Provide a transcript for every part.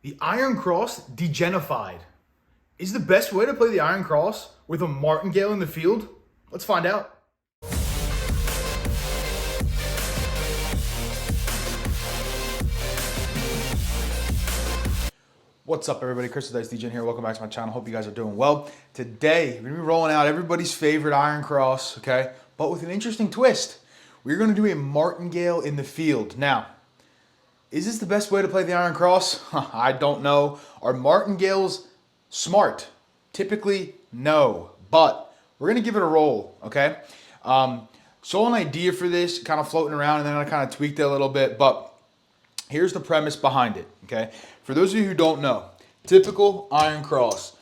The Iron Cross degenified. Is the best way to play the Iron Cross with a martingale in the field? Let's find out. What's up, everybody? Chris the Dice DJ here. Welcome back to my channel. Hope you guys are doing well. Today, we're going to be rolling out everybody's favorite Iron Cross, okay? But with an interesting twist. We're going to do a martingale in the field. Now, is this the best way to play the Iron Cross? I don't know. Are martingales smart? Typically, no. But we're going to give it a roll, okay? Saw an idea for this, kind of floating around, and then I kind of tweaked it a little bit. But here's the premise behind it, okay? For those of you who don't know, typical Iron Cross.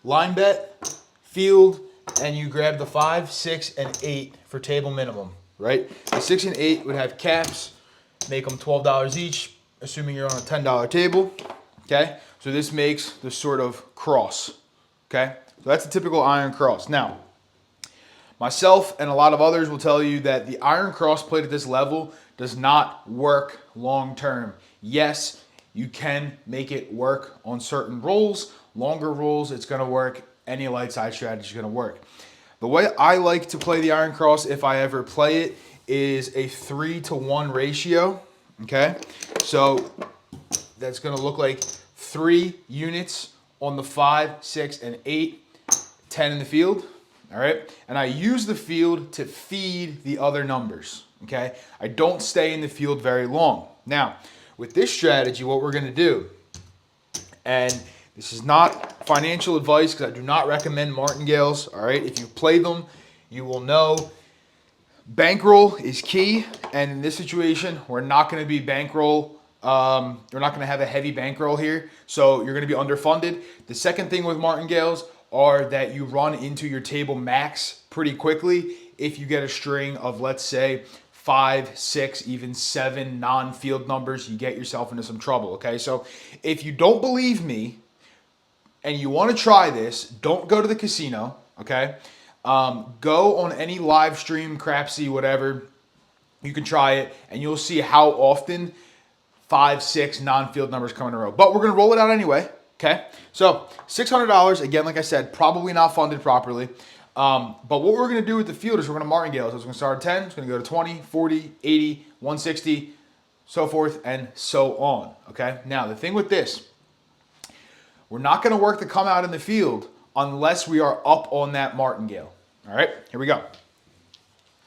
Line bet, field, and you grab the 5, 6, and 8 for table minimum, right? The 6 and 8 would have caps, make them $12 each, assuming you're on a $10 table, okay? So this makes the sort of cross, okay? So that's a typical Iron Cross. Now, myself and a lot of others will tell you that the Iron Cross played at this level does not work long term. Yes, you can make it work on certain rolls. Longer rolls, it's going to work. Any light side strategy is going to work. The way I like to play the Iron Cross, if I ever play it, is a 3-to-1 ratio. Okay, so that's going to look like 3 units on the 5, 6, and 8, 10 in the field. All right, and I use the field to feed the other numbers. Okay, I don't stay in the field very long. Now, with this strategy, what we're going to do, and this is not financial advice because I do not recommend martingales. All right, if you play them, you will know bankroll is key, and in this situation, we're not going to be bankroll. We're not going to have a heavy bankroll here, so you're going to be underfunded. The second thing with martingales are that you run into your table max pretty quickly if you get a string of, let's say, 5, 6, even 7 non-field numbers. You get yourself into some trouble, okay? So if you don't believe me and you want to try this, don't go to the casino, okay? Go on any live stream, Crapsy, whatever. You can try it, and you'll see how often 5, 6 non-field numbers come in a row. But we're going to roll it out anyway, okay? So $600, again, like I said, probably not funded properly. But what we're going to do with the field is we're going to martingale. So it's going to start at 10, it's going to go to 20, 40, 80, 160, so forth and so on, okay? Now, the thing with this, we're not going to work the come out in the field unless we are up on that martingale. All right, here we go.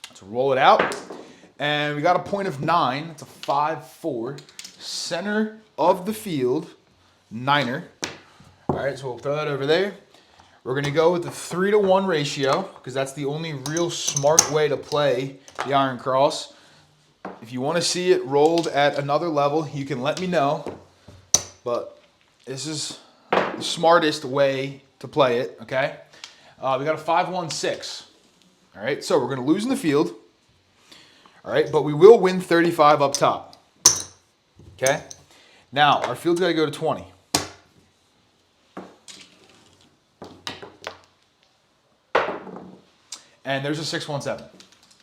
Let's roll it out. And we got a point of 9. It's a 5-4. Center of the field, 9er. All right, so we'll throw that over there. We're going to go with the 3-to-1 ratio because that's the only real smart way to play the Iron Cross. If you want to see it rolled at another level, you can let me know. But this is the smartest way to play it, okay? We got a 5-1-6. All right, so we're going to lose in the field. All right, but we will win 35 up top. Okay? Now, our field's got to go to 20. And there's a 6-1-7,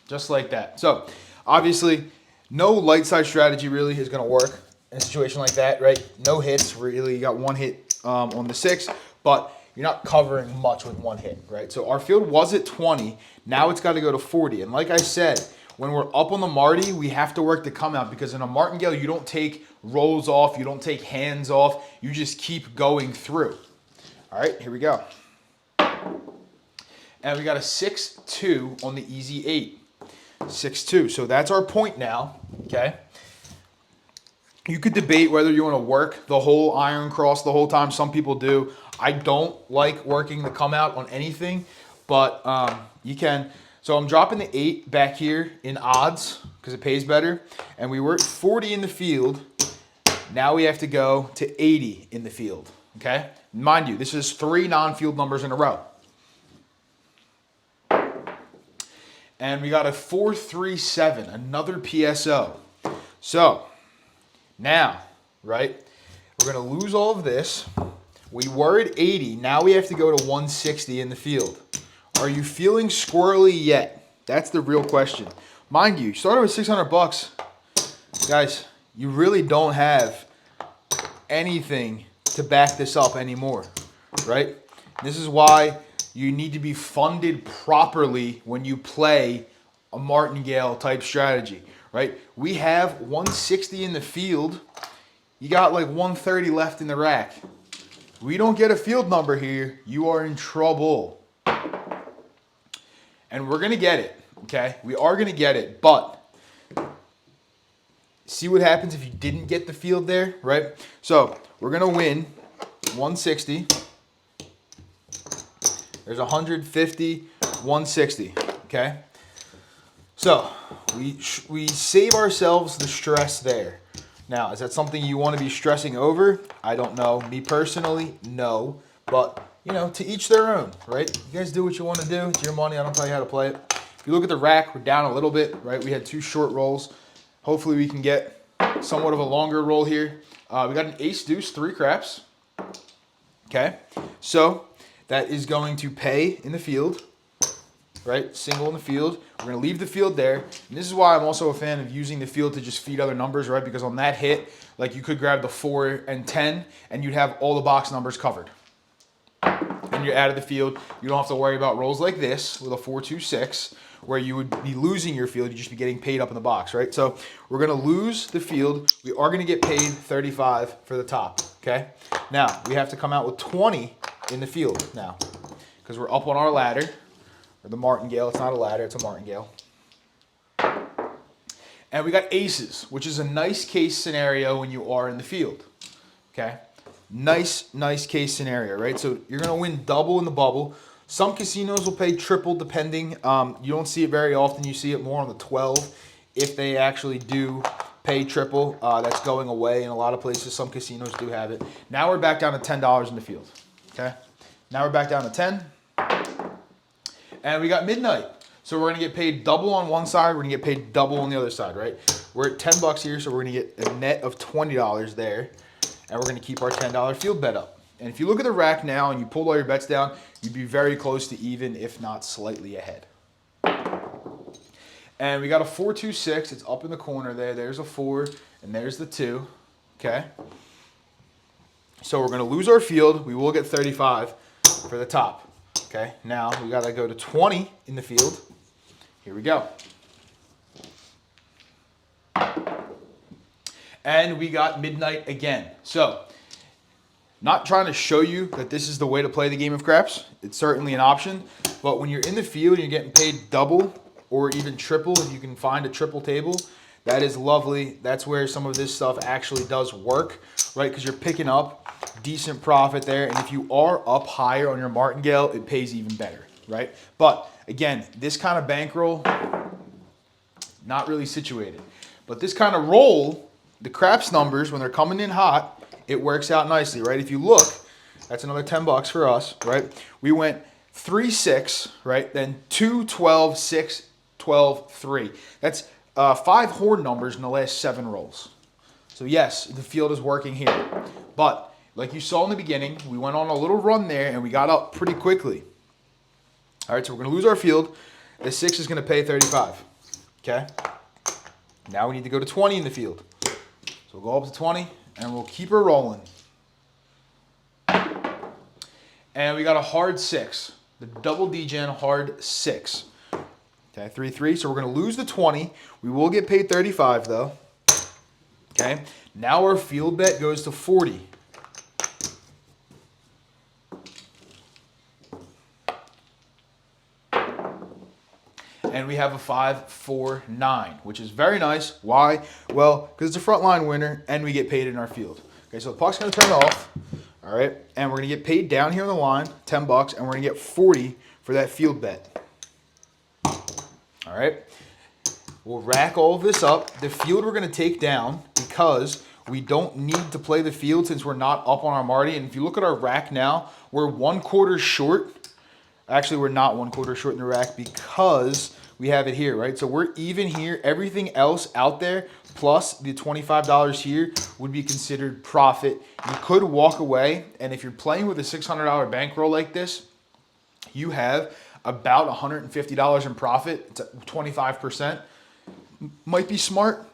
just like that. So, obviously, no light side strategy really is going to work in a situation like that, right? No hits, really. You got 1 hit on the 6, but you're not covering much with 1 hit, right? So, our field was at 20. Now it's got to go to 40. And like I said, when we're up on the Marty, we have to work the come out because in a martingale, you don't take rolls off, you don't take hands off, you just keep going through. All right, here we go. And we got a 6-2 on the easy 8. 6-2. So that's our point now, okay? You could debate whether you want to work the whole Iron Cross the whole time. Some people do. I don't like working the come out on anything, but you can. So I'm dropping the 8 back here in odds because it pays better. And we were at 40 in the field. Now we have to go to 80 in the field, okay? Mind you, this is 3 non-field numbers in a row. And we got a 4-3-7, another PSO. So now, right, we're going to lose all of this. We were at 80. Now we have to go to 160 in the field. Are you feeling squirrely yet? That's the real question. Mind you, started with $600. Guys, you really don't have anything to back this up anymore, right? This is why you need to be funded properly when you play a martingale type strategy, right? We have 160 in the field. You got like 130 left in the rack. We don't get a field number here, you are in trouble. And we're gonna get it, okay? We are gonna get it, but see what happens if you didn't get the field there, right? So we're gonna win 160. There's 150, 160, okay? So we save ourselves the stress there. Now, is that something you want to be stressing over? I don't know. Me personally, no. But, you know, to each their own, right? You guys do what you want to do. It's your money. I don't tell you how to play it. If you look at the rack, we're down a little bit, right? We had 2 short rolls. Hopefully we can get somewhat of a longer roll here. We got an ace deuce, 3 craps. Okay, so that is going to pay in the field, right? Single in the field. We're going to leave the field there. And this is why I'm also a fan of using the field to just feed other numbers, right? Because on that hit, like you could grab the 4 and 10 and you'd have all the box numbers covered. And you're out of the field. You don't have to worry about rolls like this with a 4-2-6 where you would be losing your field. You'd just be getting paid up in the box, right? So we're going to lose the field. We are going to get paid 35 for the top, okay? Now, we have to come out with 20 in the field now because we're up on our ladder. Or the martingale. It's not a ladder, it's a martingale. And we got aces, which is a nice case scenario when you are in the field. Okay? Nice case scenario, right? So you're going to win double in the bubble. Some casinos will pay triple depending. You don't see it very often. You see it more on the 12 if they actually do pay triple. That's going away in a lot of places. Some casinos do have it. Now we're back down to $10 in the field. Okay? Now we're back down to 10. And we got midnight. So we're going to get paid double on one side. We're going to get paid double on the other side, right? We're at $10 here, so we're going to get a net of $20 there. And we're going to keep our $10 field bet up. And if you look at the rack now and you pulled all your bets down, you'd be very close to even, if not slightly ahead. And we got a 4-2-6. It's up in the corner there. There's a 4, and there's the 2. Okay? So we're going to lose our field. We will get 35 for the top. Okay, now we got to go to 20 in the field. Here we go. And we got midnight again. So, not trying to show you that this is the way to play the game of craps. It's certainly an option. But when you're in the field and you're getting paid double or even triple, if you can find a triple table, that is lovely. That's where some of this stuff actually does work, right? Because you're picking up decent profit there. And if you are up higher on your martingale, it pays even better, right? But again, this kind of bankroll, not really situated. But this kind of roll, the craps numbers, when they're coming in hot, it works out nicely, right? If you look, that's another $10 for us, right? We went 3-6, right? Then 2, 12, 6, 12, 3. That's 5 horn numbers in the last 7 rolls. So yes, the field is working here. But like you saw in the beginning, we went on a little run there and we got up pretty quickly. All right, so we're going to lose our field. The 6 is going to pay 35. Okay? Now we need to go to 20 in the field. So we'll go up to 20 and we'll keep her rolling. And we got a hard 6. The double D-gen hard 6. Okay, 3-3. So we're going to lose the 20. We will get paid 35 though. Okay? Now our field bet goes to 40. And we have a 5-4-9, which is very nice. Why? Well, because it's a frontline winner and we get paid in our field. Okay, so the puck's going to turn off. All right, and we're going to get paid down here on the line, $10, and we're going to get 40 for that field bet. All right, we'll rack all of this up. The field we're going to take down because we don't need to play the field since we're not up on our Marty. And if you look at our rack now, we're 1/4 short. Actually, we're not 1/4 short in the rack because we have it here, right? So we're even here. Everything else out there, plus the $25 here, would be considered profit. You could walk away, and if you're playing with a $600 bankroll like this, you have about $150 in profit. It's 25%. Might be smart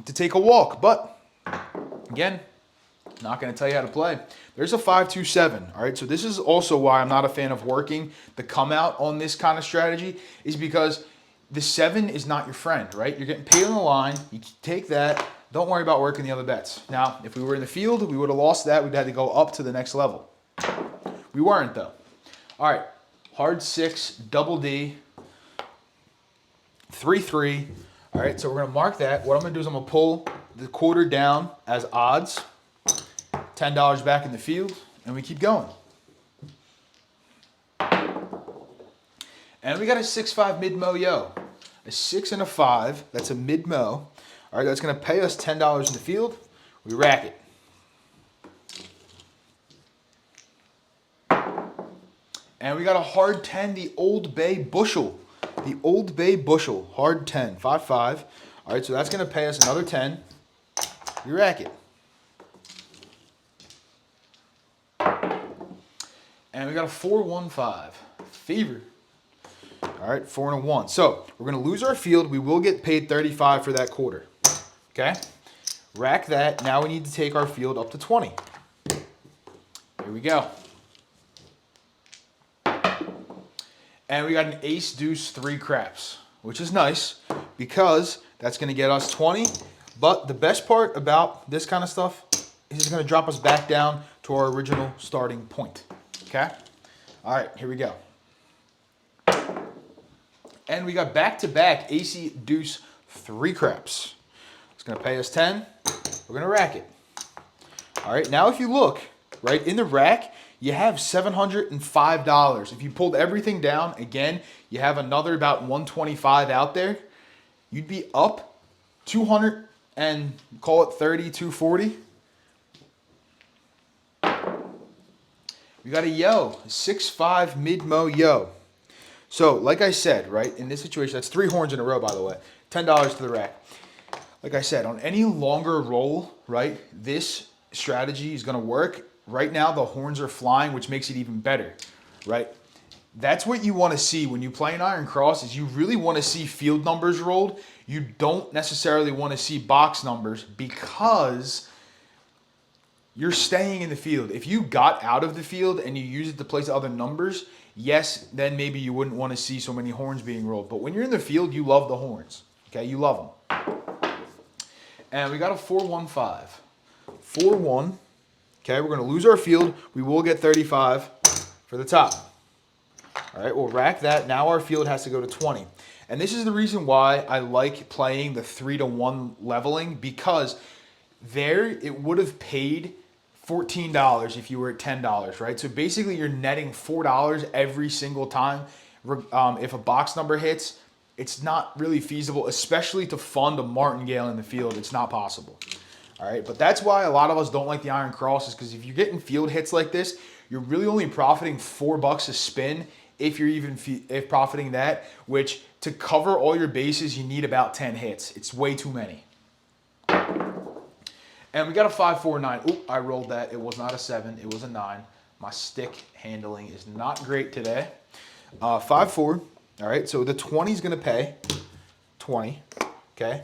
to take a walk, but again, Not going to tell you how to play. There's a 5-2-7. All right, so this is also why I'm not a fan of working the come out on this kind of strategy, is because the 7 is not your friend, right? You're getting paid on the line. You take that. Don't worry about working the other bets. Now, if we were in the field, we would have lost that. We'd had to go up to the next level. We weren't, though. All right, hard 6, double D, 3-3. All right, so we're going to mark that. What I'm going to do is I'm going to pull the quarter down as odds, $10 back in the field, and we keep going. And we got a 6-5 mid-mo yo. A 6 and a 5, that's a mid-mo. All right, that's going to pay us $10 in the field. We rack it. And we got a hard 10, the Old Bay bushel. The Old Bay bushel, hard 10, 5-5. All right, so that's going to pay us another 10. We rack it. And we got a 4-1-5, favor. All right, 4 and a 1. So we're going to lose our field. We will get paid 35 for that quarter. Okay, rack that. Now we need to take our field up to 20. Here we go. And we got an ace, deuce, 3 craps, which is nice because that's going to get us 20. But the best part about this kind of stuff is it's going to drop us back down to our original starting point. Okay? All right, here we go. And we got back-to-back ace, deuce, 3 craps. It's going to pay us 10. We're going to rack it. All right, now if you look, right, in the rack, you have $705. If you pulled everything down, again, you have another about 125 out there. You'd be up 200 and call it 30, 240. We got a yo, 6-5 mid-mo yo. So, like I said, right, in this situation, that's 3 horns in a row, by the way. $10 to the rack. Like I said, on any longer roll, right, this strategy is going to work. Right now, the horns are flying, which makes it even better, right? That's what you want to see when you play an iron cross, is you really want to see field numbers rolled. You don't necessarily want to see box numbers because you're staying in the field. If you got out of the field and you use it to place other numbers, yes, then maybe you wouldn't want to see so many horns being rolled. But when you're in the field, you love the horns, okay? You love them. And we got a 4-1-5. 4-1. Okay, we're going to lose our field. We will get 35 for the top. All right, we'll rack that. Now our field has to go to 20. And this is the reason why I like playing the 3-to-1 leveling, because there it would have paid $14 if you were at $10, right? So basically you're netting $4 every single time. If a box number hits, it's not really feasible, especially to fund a martingale in the field. It's not possible. All right, but that's why a lot of us don't like the iron crosses, because if you're getting field hits like this, you're really only profiting $4 a spin, if you're even if profiting that, which to cover all your bases, you need about 10 hits. It's way too many. And we got a 5-4-9. Oop, I rolled that. It was not a 7. It was a 9. My stick handling is not great today. 5-4. All right, so the 20 is going to pay 20. Okay,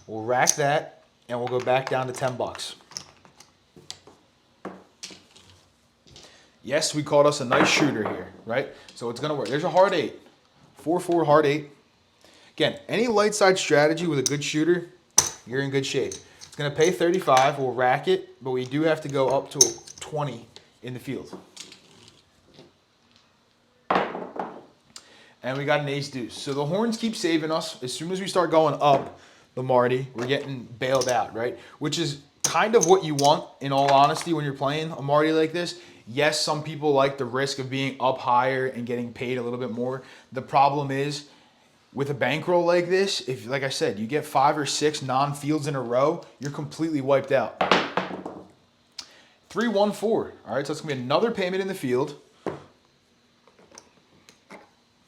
we'll rack that. And we'll go back down to $10. Yes, we caught us a nice shooter here, right? So it's going to work. There's a hard 8. 4-4 hard 8. Again, any light side strategy with a good shooter, you're in good shape. It's going to pay 35. We'll rack it, but we do have to go up to a 20 in the field. And we got an ace deuce. So the horns keep saving us. As soon as we start going up the Marty, we're getting bailed out, right? Which is kind of what you want, in all honesty, when you're playing a Marty like this. Yes, some people like the risk of being up higher and getting paid a little bit more. The problem is, with a bankroll like this, if, like I said, you get 5 or 6 non-fields in a row, you're completely wiped out. 3-1-4. All right, so it's going to be another payment in the field.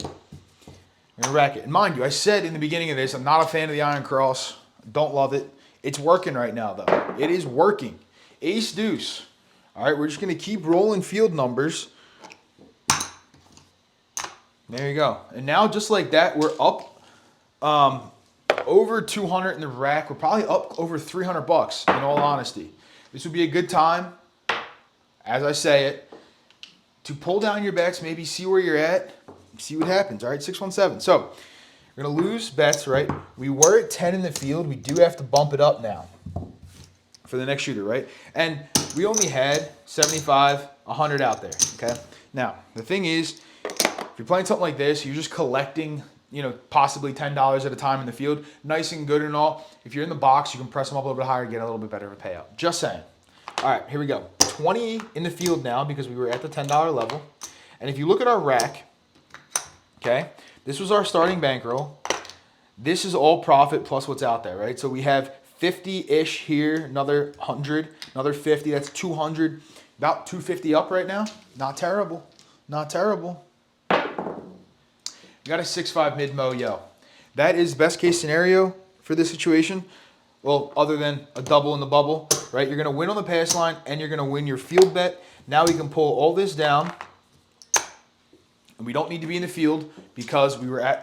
We're going to rack it. And mind you, I said in the beginning of this, I'm not a fan of the iron cross. Don't love it. It's working right now, though. It is working. Ace deuce. All right, we're just going to keep rolling field numbers. There you go. And now, just like that, we're up over 200 in the rack. We're probably up over $300, in all honesty. this would be a good time, as I say it, to pull down your bets, maybe see where you're at, see what happens. All right, 617. So we're gonna lose bets, right? We were at 10 in the field. We do have to bump it up now for the next shooter, right? And we only had 75, 100 out there, okay? Now, the thing is, if you're playing something like this, you're just collecting, possibly $10 at a time in the field. Nice and good and all. If you're in the box, you can press them up a little bit higher, get a little bit better of a payout. Just saying. All right, here we go. 20 in the field now because we were at the $10 level. And if you look at our rack, okay, this was our starting bankroll. This is all profit plus what's out there, right? So we have 50-ish here, another 100, another 50. That's 200, about 250 up right now. Not terrible. Not terrible. Got a 6.5 mid-mo, yo. That is best case scenario for this situation. Well, other than a double in the bubble, right? You're going to win on the pass line and you're going to win your field bet. Now we can pull all this down. And we don't need to be in the field because we were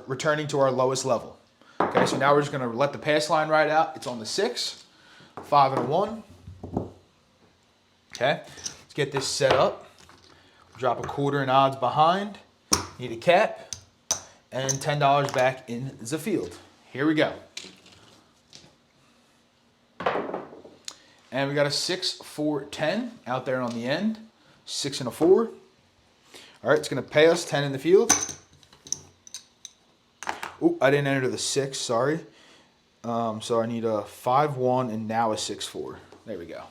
returning to our lowest level. Okay, so now we're just going to let the pass line ride out. It's on the 6, 5 and a 1. Okay, let's get this set up. Drop a quarter in odds behind. Need a cap. And $10 back in the field. Here we go. And we got a 6, 4, 10 out there on the end. 6 and a 4. All right, it's going to pay us 10 in the field. Oop, I didn't enter the 6, sorry. So I need a 5, 1 and now a 6, 4. There we go.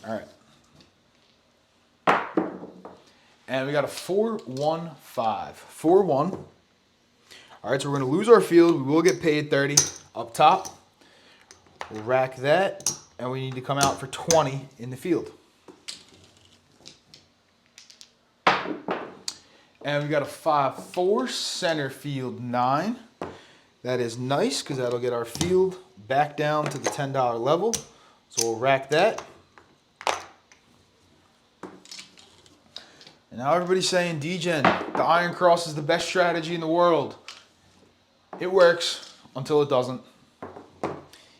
All right. And we got a 4, 1, 5. 4, 1. All right, so we're going to lose our field. We will get paid 30 up top. We'll rack that, and we need to come out for 20 in the field. And we got a 5, 4, center field 9. That is nice because that'll get our field back down to the $10 level. So we'll rack that. And now everybody's saying, D-Gen, the Iron Cross is the best strategy in the world. It works until it doesn't.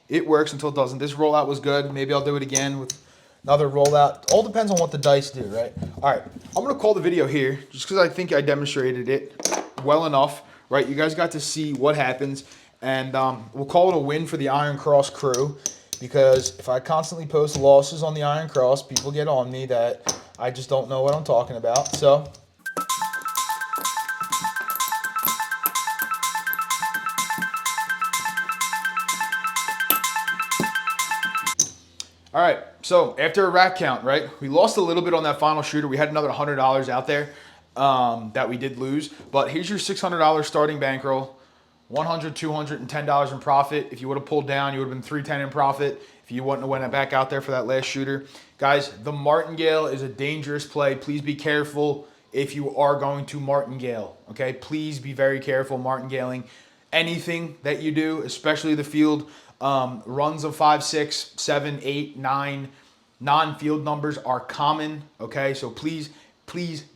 It works until it doesn't. This rollout was good. Maybe I'll do it again with another rollout. All depends on what the dice do, right? All right, I'm going to call the video here just because I think I demonstrated it well enough, right? You guys got to see what happens. And we'll call it a win for the Iron Cross crew because if I constantly post losses on the Iron Cross, people get on me that I just don't know what I'm talking about. So all right, so after a rack count, right, we lost a little bit on that final shooter. We had another $100 out there that we did lose. But here's your $600 starting bankroll, $100, $210 in profit. If you would have pulled down, you would have been $310 in profit if you wouldn't have went back out there for that last shooter. Guys, the martingale is a dangerous play. Please be careful if you are going to martingale, okay? Please be very careful martingaling. Anything that you do, especially the field, runs of 5, 6, 7, 8, 9, non-field numbers are common, okay? So please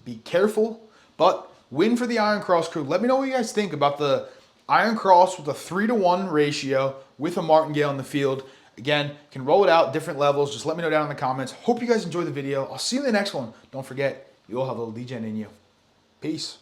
be careful. But win for the Iron Cross crew. Let me know what you guys think about the Iron Cross with a 3-to-1 ratio with a martingale in the field. Again, can roll it out different levels. Just let me know down in the comments. Hope you guys enjoy the video. I'll see you in the next one. Don't forget, you all have a little D-Gen in you. Peace.